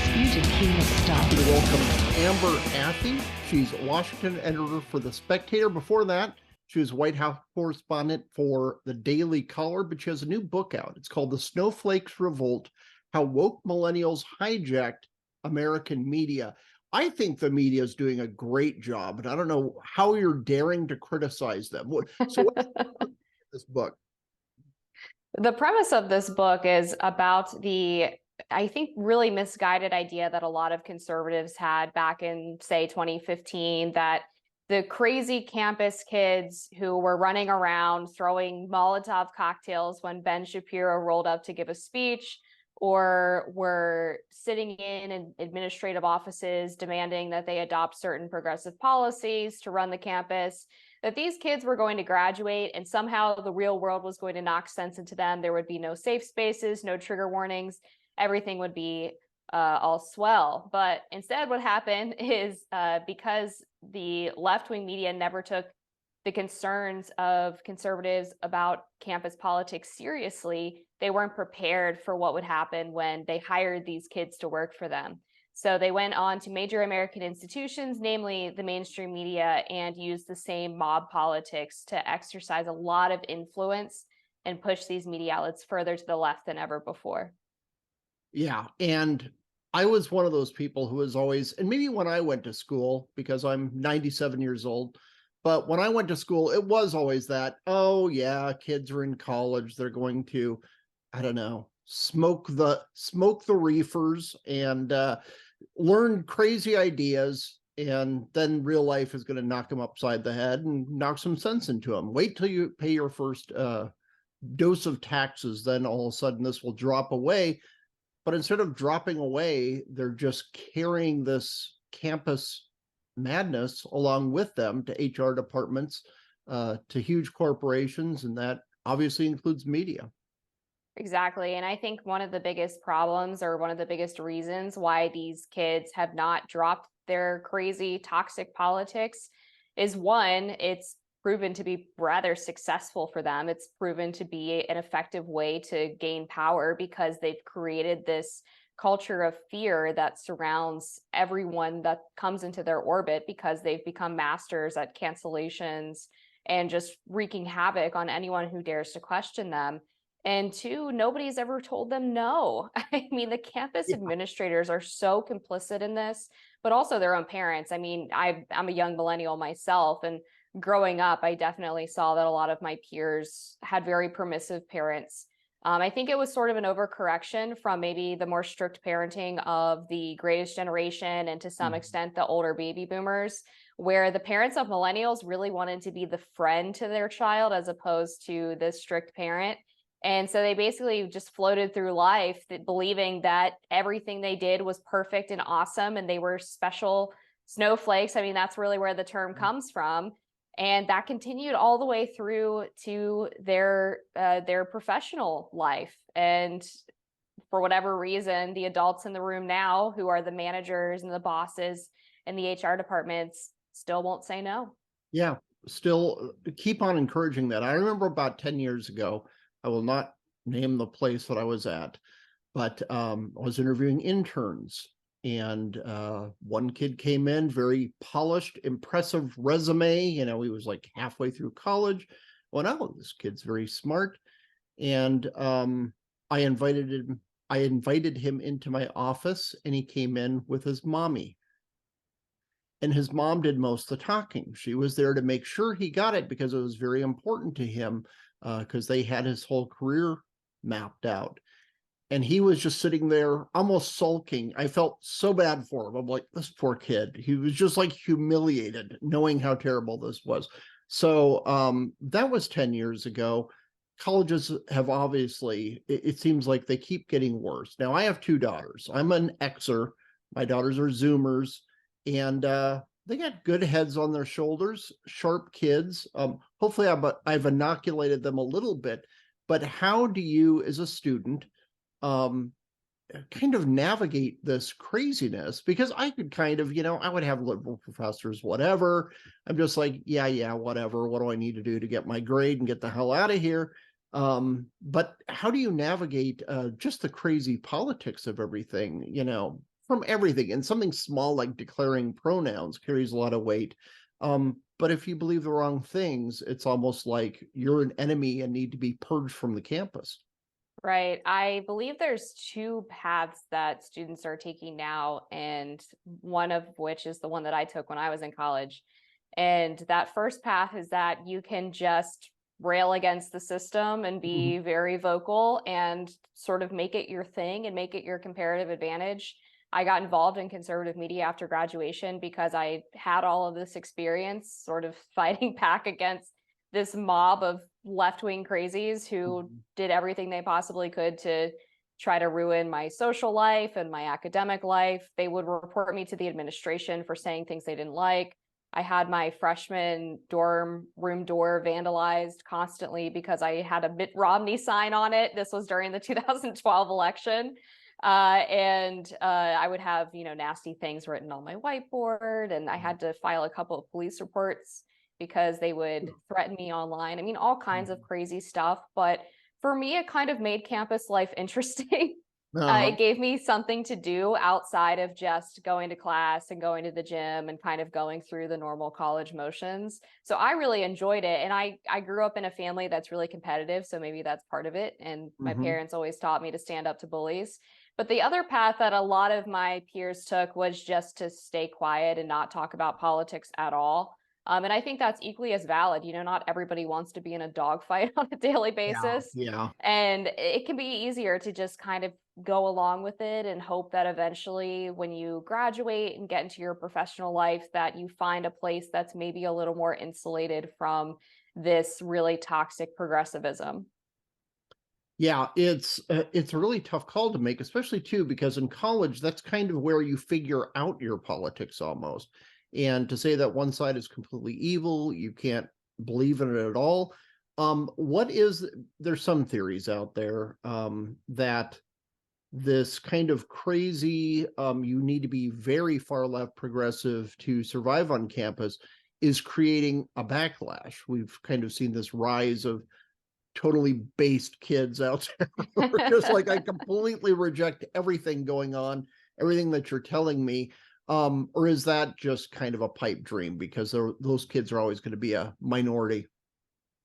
You just can't stop. We welcome Amber Athey. She's Washington editor for the Spectator. Before that, she was White House Correspondent for the Daily Caller, but she has a new book out. It's called The Snowflakes Revolt: How Woke Millennials Hijacked American Media. I think the media is doing a great job, and I don't know how you're daring to criticize them. So what's this book? The premise of this book is about the, I think, really misguided idea that a lot of conservatives had back in, say, 2015, that the crazy campus kids who were running around throwing Molotov cocktails when Ben Shapiro rolled up to give a speech, or were sitting in administrative offices demanding that they adopt certain progressive policies to run the campus, that these kids were going to graduate and somehow the real world was going to knock sense into them. There would be no safe spaces, no trigger warnings. Everything would be all swell. But instead what happened is because the left-wing media never took the concerns of conservatives about campus politics seriously, they weren't prepared for what would happen when they hired these kids to work for them. So they went on to major American institutions, namely the mainstream media, and used the same mob politics to exercise a lot of influence and push these media outlets further to the left than ever before. Yeah, and I was one of those people who was always, and maybe when I went to school, because I'm 97 years old, but when I went to school, it was always that, oh yeah, kids are in college, they're going to, I don't know, smoke the reefers and learn crazy ideas, and then real life is going to knock them upside the head and knock some sense into them. Wait till you pay your first dose of taxes, then all of a sudden this will drop away. But instead of dropping away, they're just carrying this campus madness along with them to HR departments, to huge corporations, and that obviously includes media. Exactly. And I think one of the biggest problems, or one of the biggest reasons why these kids have not dropped their crazy toxic politics is, one, it's proven to be rather successful for them. It's proven to be an effective way to gain power because they've created this culture of fear that surrounds everyone that comes into their orbit, because they've become masters at cancellations and just wreaking havoc on anyone who dares to question them. And two, nobody's ever told them no. I mean, the campus administrators are so complicit in this, but also their own parents. I mean, I'm a young millennial myself, and growing up, I definitely saw that a lot of my peers had very permissive parents. I think it was sort of an overcorrection from maybe the more strict parenting of the greatest generation, and to some extent the older baby boomers, where the parents of millennials really wanted to be the friend to their child as opposed to the strict parent. And so they basically just floated through life believing that everything they did was perfect and awesome, and they were special snowflakes. I mean, that's really where the term comes from. And that continued all the way through to their professional life. And for whatever reason, the adults in the room now, who are the managers and the bosses and the HR departments, still won't say no. Yeah, still keep on encouraging that. I remember about 10 years ago, I will not name the place that I was at, but I was interviewing interns, and one kid came in, very polished, impressive resume. You know, he was like halfway through college. Well, no, this kid's very smart. And I invited him into my office, and he came in with his mommy. And his mom did most of the talking. She was there to make sure he got it because it was very important to him, because they had his whole career mapped out. And he was just sitting there almost sulking. I felt so bad for him. I'm like, this poor kid. He was just like humiliated knowing how terrible this was. So that was 10 years ago. Colleges have obviously, it seems like they keep getting worse. Now, I have two daughters. I'm an Xer. My daughters are Zoomers. And they got good heads on their shoulders, sharp kids. Hopefully I've inoculated them a little bit. But how do you, as a student, kind of navigate this craziness? Because I could kind of, I would have liberal professors, whatever. I'm just like, yeah, whatever. What do I need to do to get my grade and get the hell out of here? But how do you navigate just the crazy politics of everything, from everything. And something small like declaring pronouns carries a lot of weight. But if you believe the wrong things, it's almost like you're an enemy and need to be purged from the campus. Right. I believe there's two paths that students are taking now, and one of which is the one that I took when I was in college. And that first path is that you can just rail against the system and be very vocal and sort of make it your thing and make it your comparative advantage. I got involved in conservative media after graduation because I had all of this experience sort of fighting back against this mob of left-wing crazies who did everything they possibly could to try to ruin my social life and my academic life. They would report me to the administration for saying things they didn't like. I had my freshman dorm room door vandalized constantly because I had a Mitt Romney sign on it. This was during the 2012 election. I would have, nasty things written on my whiteboard, and I had to file a couple of police reports because they would threaten me online. I mean, all kinds of crazy stuff. But for me, it kind of made campus life interesting. It gave me something to do outside of just going to class and going to the gym and kind of going through the normal college motions. So I really enjoyed it. And I grew up in a family that's really competitive. So maybe that's part of it. And my parents always taught me to stand up to bullies. But the other path that a lot of my peers took was just to stay quiet and not talk about politics at all. And I think that's equally as valid. Not everybody wants to be in a dogfight on a daily basis. Yeah. And it can be easier to just kind of go along with it and hope that eventually when you graduate and get into your professional life, that you find a place that's maybe a little more insulated from this really toxic progressivism. Yeah, it's a really tough call to make, especially too, because in college, that's kind of where you figure out your politics almost. And to say that one side is completely evil, you can't believe in it at all. There's some theories out there that this kind of crazy, you need to be very far left progressive to survive on campus is creating a backlash. We've kind of seen this rise of totally based kids out there. Just like, I completely reject everything going on, everything that you're telling me. Or is that just kind of a pipe dream because those kids are always going to be a minority?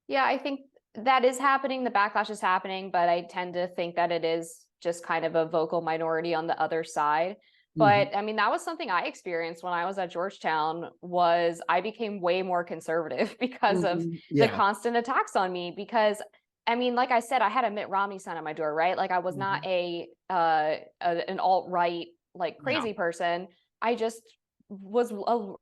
Yeah, I think that is happening. The backlash is happening, but I tend to think that it is just kind of a vocal minority on the other side. But I mean, that was something I experienced when I was at Georgetown. Was I became way more conservative because of the constant attacks on me. Because I mean, like I said, I had a Mitt Romney sign on my door, right? Like I was not an alt-right, like crazy person. I just was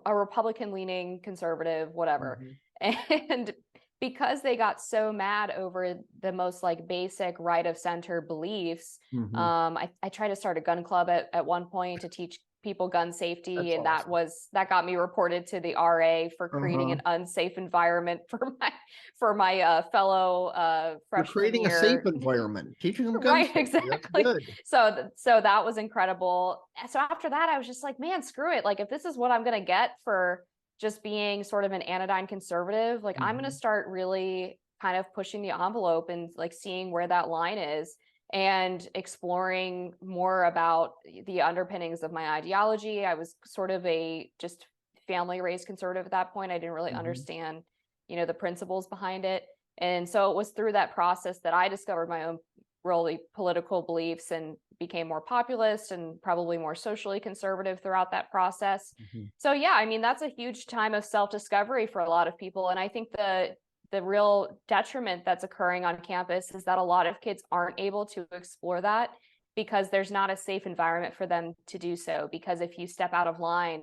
a Republican leaning conservative, whatever. And because they got so mad over the most like basic right of center beliefs, I tried to start a gun club at one point to teach people gun safety. That's and awesome. that got me reported to the RA for creating an unsafe environment for my fellow You're freshman creating a year. safe environment, teaching them gun Right, safety. exactly. That's good. So that was incredible. So after that, I was just like, man, screw it. Like, if this is what I'm going to get for just being sort of an anodyne conservative, like I'm going to start really kind of pushing the envelope and like seeing where that line is and exploring more about the underpinnings of my ideology. I was sort of a just family raised conservative at that point. I didn't really understand, the principles behind it. And so it was through that process that I discovered my own really political beliefs and became more populist and probably more socially conservative throughout that process. So yeah, I mean, that's a huge time of self-discovery for a lot of people. And I think the real detriment that's occurring on campus is that a lot of kids aren't able to explore that because there's not a safe environment for them to do so. Because if you step out of line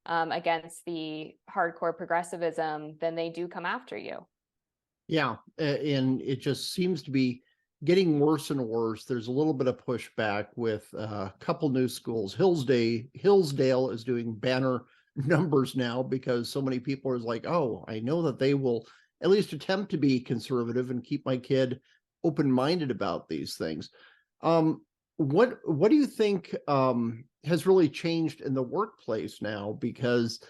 against the hardcore progressivism, then they do come after you. Yeah, and it just seems to be getting worse and worse. There's a little bit of pushback with a couple new schools. Hillsdale is doing banner numbers now because so many people are like, oh, I know that they will at least attempt to be conservative and keep my kid open-minded about these things. What do you think has really changed in the workplace now? Because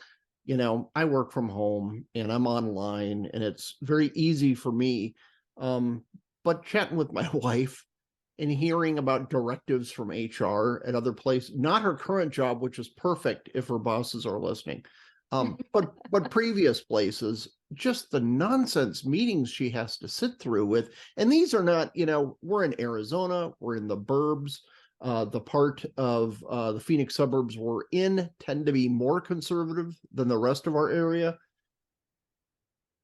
I work from home and I'm online and it's very easy for me. But chatting with my wife and hearing about directives from HR at other places, not her current job, which is perfect if her bosses are listening. But previous places, just the nonsense meetings she has to sit through with. And these are not, we're in Arizona, we're in the burbs. The part of the Phoenix suburbs we're in tend to be more conservative than the rest of our area.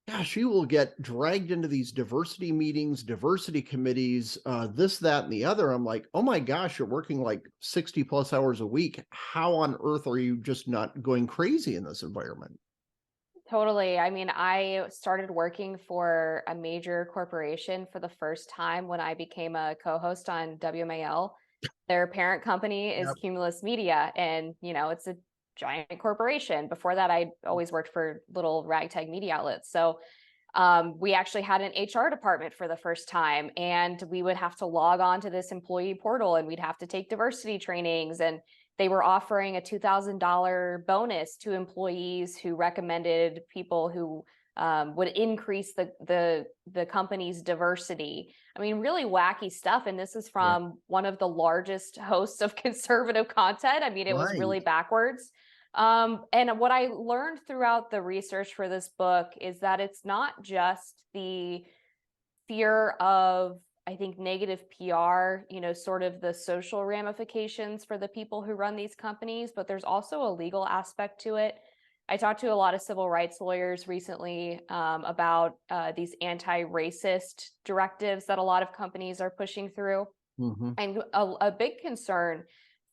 Yeah, she will get dragged into these diversity meetings, diversity committees, this, that, and the other. I'm like, oh my gosh, you're working like 60 plus hours a week. How on earth are you just not going crazy in this environment? Totally. I mean, I started working for a major corporation for the first time when I became a co-host on WMAL. Their parent company is Yep. Cumulus Media, and it's a giant corporation. Before that, I always worked for little ragtag media outlets. So we actually had an HR department for the first time, and we would have to log on to this employee portal, and we'd have to take diversity trainings, and they were offering a $2,000 bonus to employees who recommended people who would increase the company's diversity. I mean, really wacky stuff. And this is from one of the largest hosts of conservative content. I mean, it was really backwards. And what I learned throughout the research for this book is that it's not just the fear of, I think, negative PR, sort of the social ramifications for the people who run these companies, but there's also a legal aspect to it. I talked to a lot of civil rights lawyers recently about these anti-racist directives that a lot of companies are pushing through. Mm-hmm. And a big concern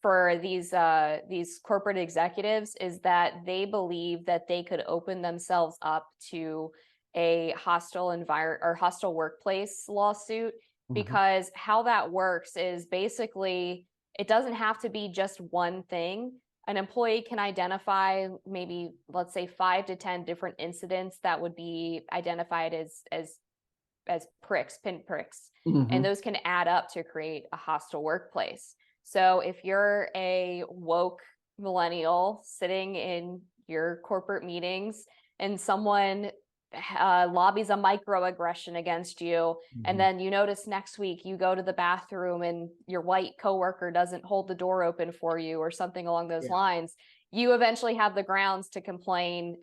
for these corporate executives is that they believe that they could open themselves up to a hostile environment or hostile workplace lawsuit, because how that works is basically it doesn't have to be just one thing. An employee can identify maybe, let's say, 5 to 10 different incidents that would be identified as pinpricks, and those can add up to create a hostile workplace. So if you're a woke millennial sitting in your corporate meetings and someone lobbies a microaggression against you, and then you notice next week you go to the bathroom and your white coworker doesn't hold the door open for you or something along those lines, you eventually have the grounds to complain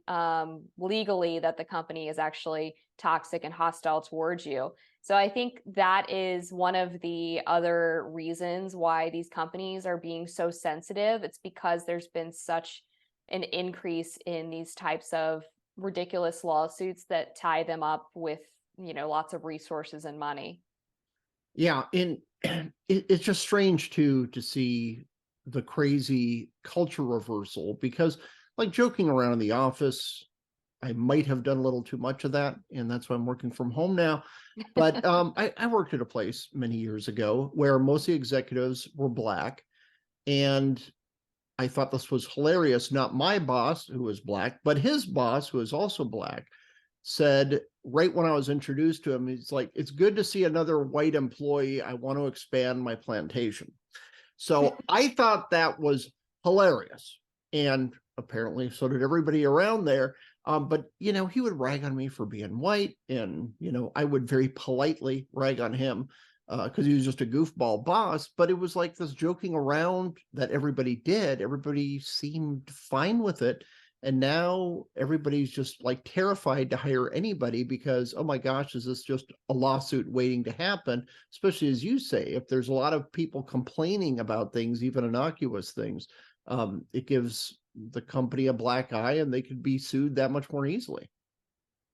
legally that the company is actually toxic and hostile towards you. So I think that is one of the other reasons why these companies are being so sensitive. It's because there's been such an increase in these types of ridiculous lawsuits that tie them up with, lots of resources and money. Yeah, and it's just strange to see the crazy culture reversal, because like joking around in the office, I might have done a little too much of that, and that's why I'm working from home now. But I worked at a place many years ago where most of the executives were Black, and I thought this was hilarious. Not my boss, who was Black, but his boss, who is also Black, said right when I was introduced to him, he's like, "It's good to see another white employee. I want to expand my plantation." So I thought that was hilarious. And apparently so did everybody around there. But, he would rag on me for being white. And, I would very politely rag on him because he was just a goofball boss. But it was like this joking around that everybody did. Everybody seemed fine with it. And now everybody's just like terrified to hire anybody because, oh my gosh, is this just a lawsuit waiting to happen? Especially as you say, if there's a lot of people complaining about things, even innocuous things, it gives the company a black eye and they could be sued that much more easily.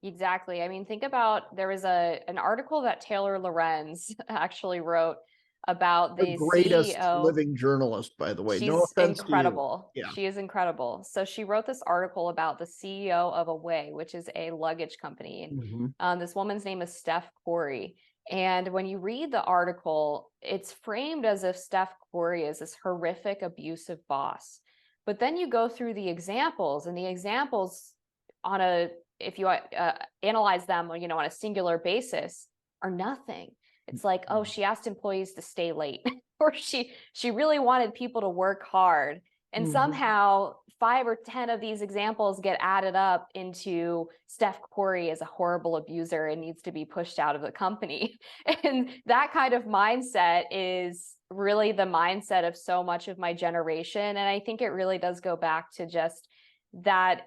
Exactly. I mean, think about, there was an article that Taylor Lorenz actually wrote about the greatest CEO. Living journalist, by the way. She's No offense incredible. to you. Yeah. She is incredible. So she wrote this article about the CEO of Away, which is a luggage company. And this woman's name is Steph Corey. And when you read the article, it's framed as if Steph Corey is this horrific, abusive boss. But then you go through the examples, and the examples if you analyze them, on a singular basis, are nothing. It's like, oh, she asked employees to stay late, or she really wanted people to work hard. And somehow 5 or 10 of these examples get added up into Steph Curry is a horrible abuser and needs to be pushed out of the company. And that kind of mindset is really the mindset of so much of my generation. And I think it really does go back to just that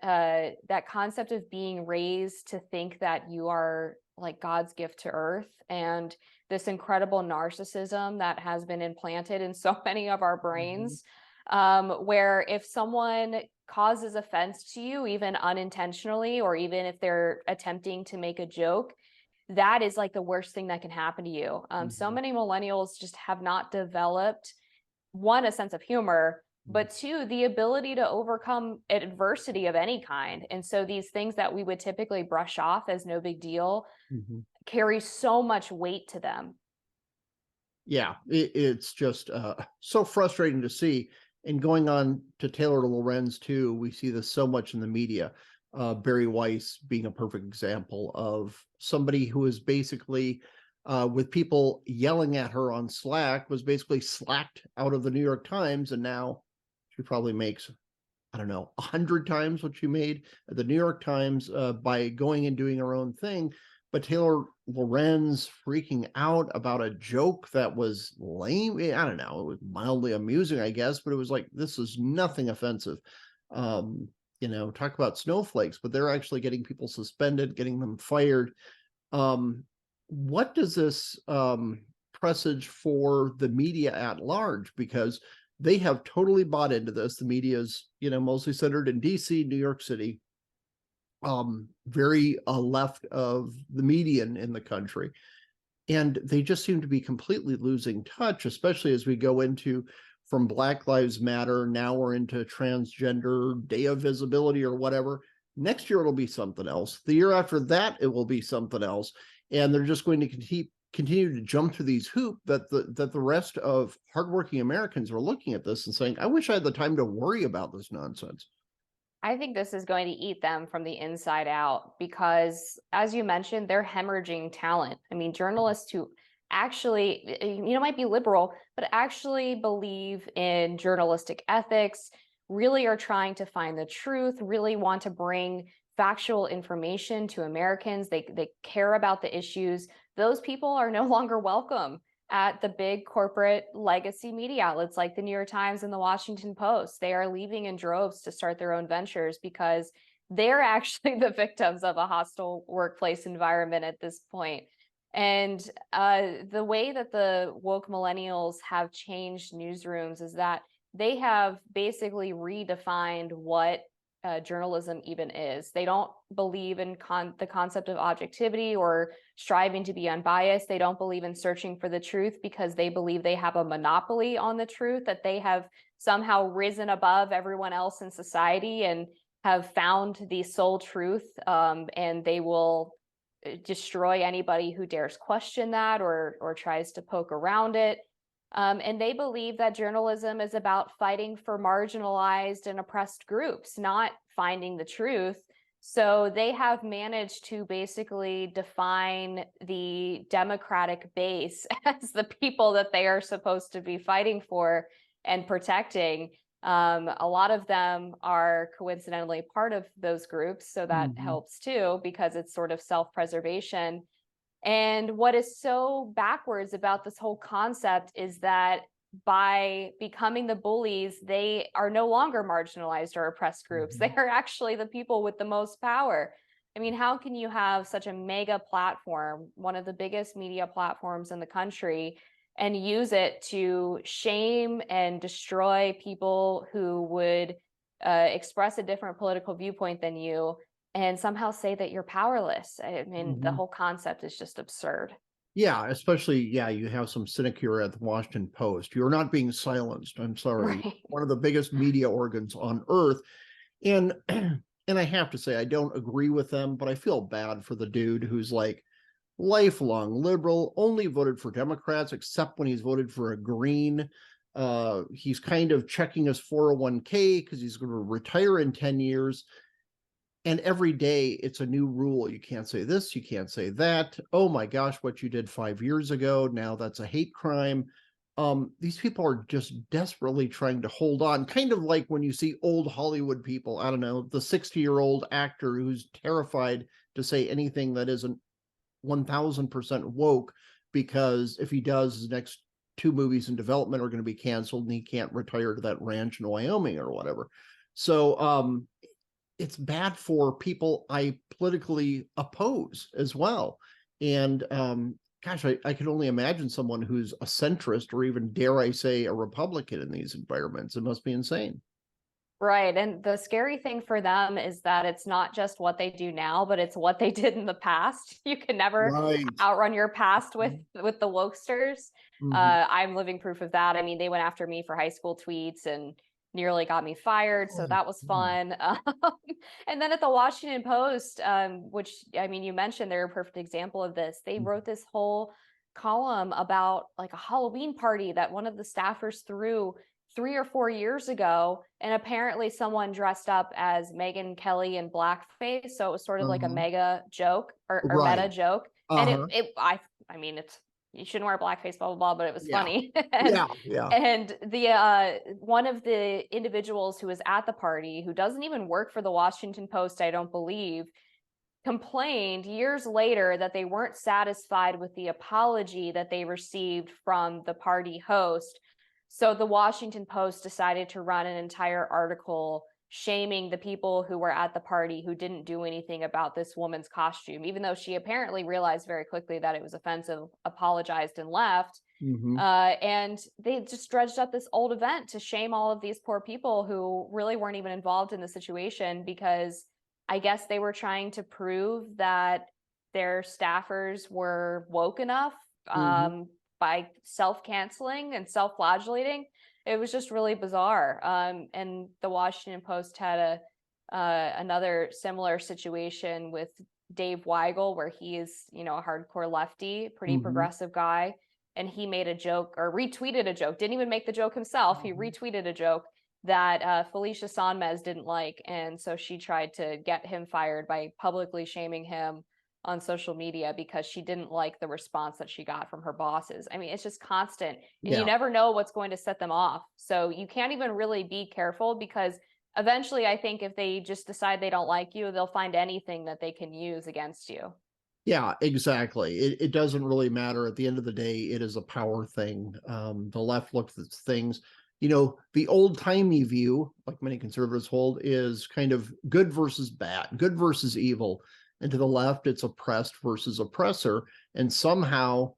that concept of being raised to think that you are like God's gift to earth, and this incredible narcissism that has been implanted in so many of our brains. Where if someone causes offense to you, even unintentionally, or even if they're attempting to make a joke, that is like the worst thing that can happen to you. So many millennials just have not developed, one, a sense of humor, but two, the ability to overcome adversity of any kind. And so these things that we would typically brush off as no big deal carry so much weight to them. Yeah, it's just so frustrating to see. And going on to Taylor Lorenz too, we see this so much in the media. Barry Weiss being a perfect example of somebody who is basically, with people yelling at her on Slack, was basically slacked out of the New York Times, and now she probably makes, I don't know, 100 times what she made at the New York Times by going and doing her own thing. But Taylor Lorenz freaking out about a joke that was lame. I don't know. It was mildly amusing, I guess, but it was like, this is nothing offensive. Talk about snowflakes, but they're actually getting people suspended, getting them fired. What does this presage for the media at large? Because they have totally bought into this. The media is, mostly centered in DC, New York City, very left of the median in the country. And they just seem to be completely losing touch, especially as we go into from Black Lives Matter. Now we're into transgender day of visibility or whatever. Next year, it'll be something else. The year after that, it will be something else. And they're just going to continue to jump through these hoops that the rest of hardworking Americans are looking at this and saying, I wish I had the time to worry about this nonsense. I think this is going to eat them from the inside out because, as you mentioned, they're hemorrhaging talent. I mean, journalists who actually, might be liberal, but actually believe in journalistic ethics, really are trying to find the truth, really want to bring factual information to Americans. They care about the issues. Those people are no longer welcome at the big corporate legacy media outlets like the New York Times and the Washington Post. They are leaving in droves to start their own ventures because they're actually the victims of a hostile workplace environment at this point. And the way that the woke millennials have changed newsrooms is that they have basically redefined what journalism even is. They don't believe in the concept of objectivity or striving to be unbiased. They don't believe in searching for the truth because they believe they have a monopoly on the truth, that they have somehow risen above everyone else in society and have found the sole truth, and they will destroy anybody who dares question that or tries to poke around it. And they believe that journalism is about fighting for marginalized and oppressed groups, not finding the truth. So they have managed to basically define the Democratic base as the people that they are supposed to be fighting for and protecting. A lot of them are coincidentally part of those groups, so that helps too, because it's sort of self-preservation. And what is so backwards about this whole concept is that by becoming the bullies, they are no longer marginalized or oppressed groups. They are actually the people with the most power. I mean, how can you have such a mega platform, one of the biggest media platforms in the country, and use it to shame and destroy people who would express a different political viewpoint than you, and somehow say that you're powerless? I mean, the whole concept is just absurd. Yeah, especially, you have some cynic here at the Washington Post. You're not being silenced. I'm sorry. Right. One of the biggest media organs on earth. And and I have to say, I don't agree with them, but I feel bad for the dude who's like lifelong liberal, only voted for Democrats, except when he's voted for a Green. He's kind of checking his 401k because he's going to retire in 10 years. And every day it's a new rule. You can't say this, you can't say that. Oh my gosh, what you did 5 years ago, now that's a hate crime. these people are just desperately trying to hold on, kind of like when you see old Hollywood people, I don't know, the 60-year-old actor who's terrified to say anything that isn't 1000% woke, because if he does, his next 2 movies in development are going to be canceled and he can't retire to that ranch in Wyoming or whatever. So it's bad for people I politically oppose as well. And gosh, I can only imagine someone who's a centrist, or even, dare I say, a Republican in these environments. It must be insane. Right. And the scary thing for them is that it's not just what they do now, but it's what they did in the past. You can never Right. outrun your past with the locusters. I'm living proof of that. I mean, they went after me for high school tweets and nearly got me fired, so that was fun. And then at the Washington Post, which, I mean, you mentioned they're a perfect example of this. They wrote this whole column about like a Halloween party that one of the staffers threw 3 or 4 years ago, and apparently someone dressed up as Megyn Kelly in blackface, so it was sort of like a mega joke or meta Right. joke. And I mean, it's, you shouldn't wear blackface, blah blah blah, but it was funny. And, and the one of the individuals who was at the party, who doesn't even work for the Washington Post, I don't believe, complained years later that they weren't satisfied with the apology that they received from the party host. So the Washington Post decided to run an entire article shaming the people who were at the party who didn't do anything about this woman's costume, even though she apparently realized very quickly that it was offensive, apologized, and left. And they just dredged up this old event to shame all of these poor people who really weren't even involved in the situation, because I guess they were trying to prove that their staffers were woke enough by self-canceling and self-flagellating. It was just really bizarre. And the Washington Post had another similar situation with Dave Weigel, where he is, you know, a hardcore lefty, pretty progressive guy. And he made a joke, or retweeted a joke, didn't even make the joke himself. He retweeted a joke that Felicia Sonmez didn't like. And so she tried to get him fired by publicly shaming him on social media because she didn't like the response that she got from her bosses. I mean, it's just constant, and you never know what's going to set them off. So you can't even really be careful, because eventually I think if they just decide they don't like you, they'll find anything that they can use against you. Yeah, exactly. It doesn't really matter. At the end of the day, it is a power thing. The left looks at things, you know, the old-timey view, like many conservatives hold, is kind of good versus bad, good versus evil. And to the left, it's oppressed versus oppressor. And somehow,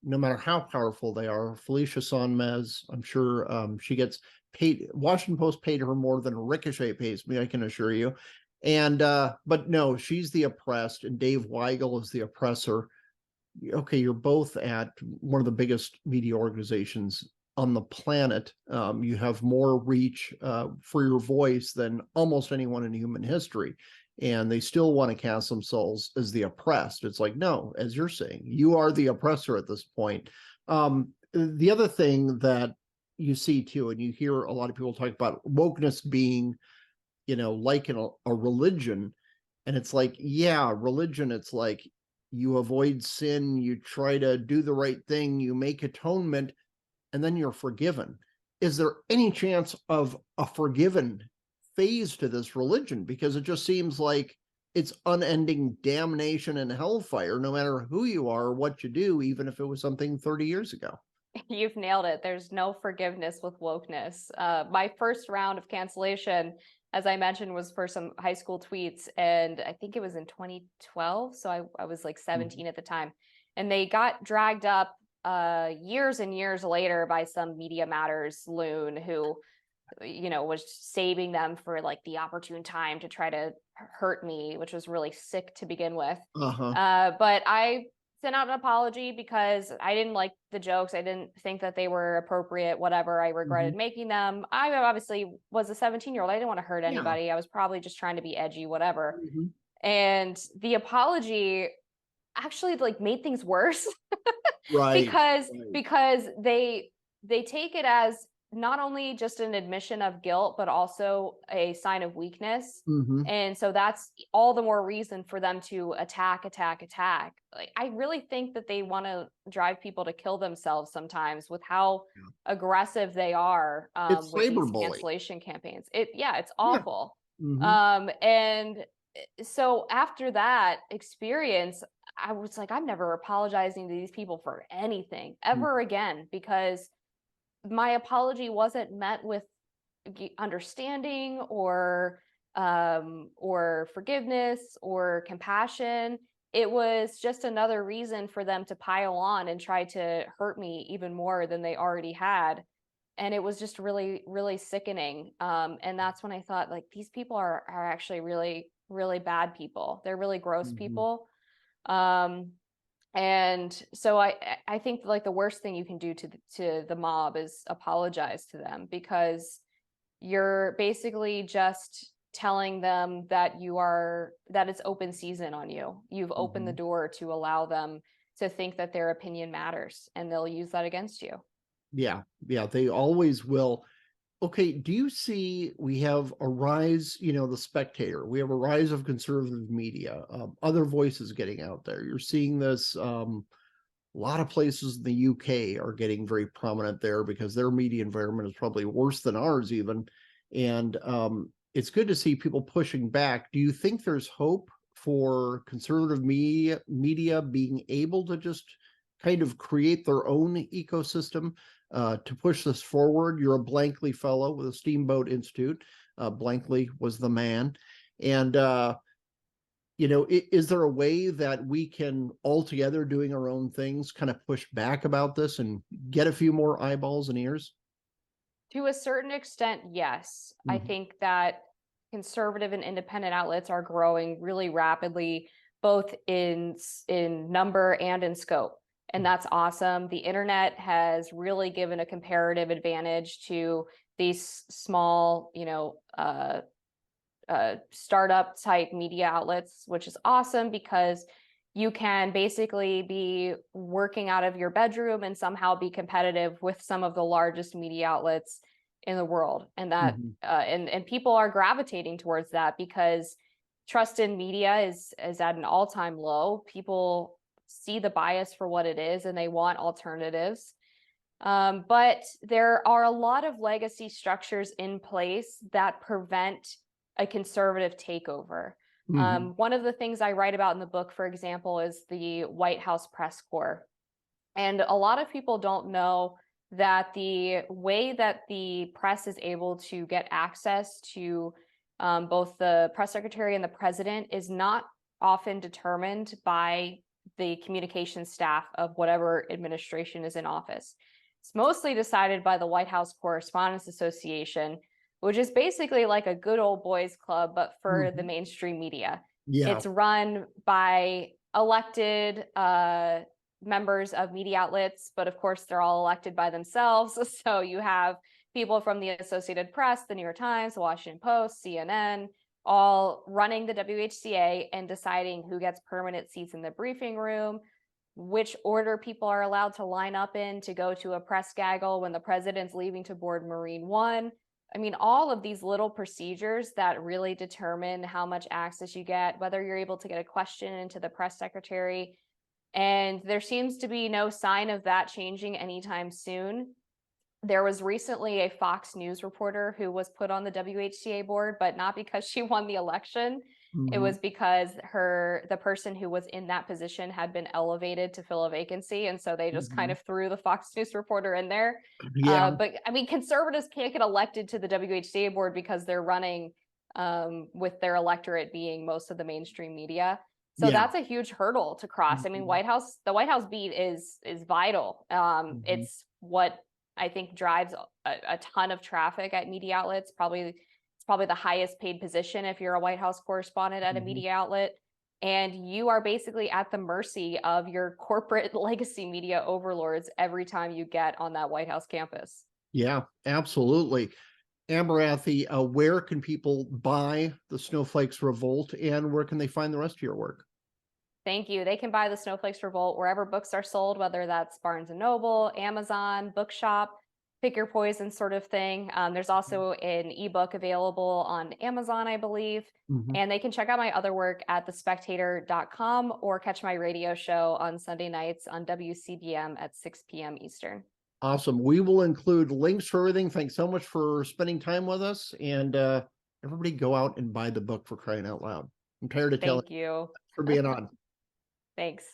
no matter how powerful they are, Felicia Sonmez, I'm sure she gets paid. Washington Post paid her more than Ricochet pays me, I can assure you. And but no, she's the oppressed, and Dave Weigel is the oppressor. Okay, you're both at one of the biggest media organizations on the planet. You have more reach for your voice than almost anyone in human history. And they still want to cast themselves as the oppressed. It's like, no, as you're saying, you are the oppressor at this point. The other thing that you see too, and you hear a lot of people talk about wokeness being, you know, like in a religion. And it's like, yeah, religion, it's like you avoid sin, you try to do the right thing, you make atonement, and then you're forgiven. Is there any chance of a forgiven phase to this religion? Because it just seems like it's unending damnation and hellfire, no matter who you are or what you do, even if it was something 30 years ago. You've nailed it. There's no forgiveness with wokeness. My first round of cancellation, as I mentioned, was for some high school tweets, and I think it was in 2012. So I was like 17 at the time, and they got dragged up years and years later by some Media Matters loon who, you know, was saving them for like the opportune time to try to hurt me, which was really sick to begin with. But I sent out an apology because I didn't like the jokes. I didn't think that they were appropriate, whatever. I regretted making them. I obviously was a 17-year-old. I didn't want to hurt anybody. I was probably just trying to be edgy, whatever. And the apology actually like made things worse. Because they take it as not only just an admission of guilt, but also a sign of weakness. And so that's all the more reason for them to attack. Like, I really think that they want to drive people to kill themselves sometimes with how aggressive they are It's with these cyberbullying. cancellation campaigns. It's Yeah. awful. And so after that experience, I was like, I'm never apologizing to these people for anything ever again, because my apology wasn't met with understanding or forgiveness or compassion. It was just another reason for them to pile on and try to hurt me even more than they already had. And it was just really, really sickening. And that's when I thought, like, these people are actually really, really bad people. They're really gross people. And so I think, like, the worst thing you can do to the mob is apologize to them, because you're basically just telling them that that it's open season on you. You've opened the door to allow them to think that their opinion matters, and they'll use that against you. Yeah, they always will. Okay, do you see we have a rise, the Spectator, we have a rise of conservative media, other voices getting out there. You're seeing this, a lot of places in the UK are getting very prominent there because their media environment is probably worse than ours even. And it's good to see people pushing back. Do you think there's hope for conservative media being able to just kind of create their own ecosystem to push this forward? You're a Blankley fellow with the Steamboat Institute. Blankley was the man. And, is there a way that we can all together doing our own things kind of push back about this and get a few more eyeballs and ears? To a certain extent, yes. I think that conservative and independent outlets are growing really rapidly, both in number and in scope. And that's awesome. The internet has really given a comparative advantage to these small, startup type media outlets, which is awesome, because you can basically be working out of your bedroom and somehow be competitive with some of the largest media outlets in the world. And that and people are gravitating towards that because trust in media is at an all-time low. People see the bias for what it is and they want alternatives. But there are a lot of legacy structures in place that prevent a conservative takeover. One of the things I write about in the book, for example, is the White House press corps. And a lot of people don't know that the way that the press is able to get access to both the press secretary and the president is not often determined by the communications staff of whatever administration is in office. It's mostly decided by the White House Correspondents Association, which is basically like a good old boys club, but for the mainstream media. It's run by elected members of media outlets, but of course they're all elected by themselves. So you have people from the Associated Press, the New York Times, the Washington Post, CNN, all running the WHCA and deciding who gets permanent seats in the briefing room, which order people are allowed to line up in to go to a press gaggle when the president's leaving to board Marine One. I mean, all of these little procedures that really determine how much access you get, whether you're able to get a question into the press secretary. And there seems to be no sign of that changing anytime soon. There was recently a Fox News reporter who was put on the WHCA board, but not because she won the election. It was because the person who was in that position had been elevated to fill a vacancy. And so they just kind of threw the Fox News reporter in there. But I mean, conservatives can't get elected to the WHCA board because they're running with their electorate being most of the mainstream media. So that's a huge hurdle to cross. I mean, the White House beat is vital. It's what I think drives a ton of traffic at media outlets. It's probably the highest paid position if you're a White House correspondent at a media outlet. And you are basically at the mercy of your corporate legacy media overlords every time you get on that White House campus. Yeah, absolutely. Amber Athey, where can people buy the Snowflakes Revolt, and where can they find the rest of your work? Thank you. They can buy the Snowflakes Revolt wherever books are sold, whether that's Barnes & Noble, Amazon, Bookshop. pick your poison sort of thing. There's also an ebook available on Amazon, I believe. Mhm. And they can check out my other work at thespectator.com or catch my radio show on Sunday nights on WCBM at 6 p.m. Eastern. Awesome. We will include links for everything. Thanks so much for spending time with us. And everybody go out and buy the book, for crying out loud. I'm tired of telling Thank you. for being on. Thanks.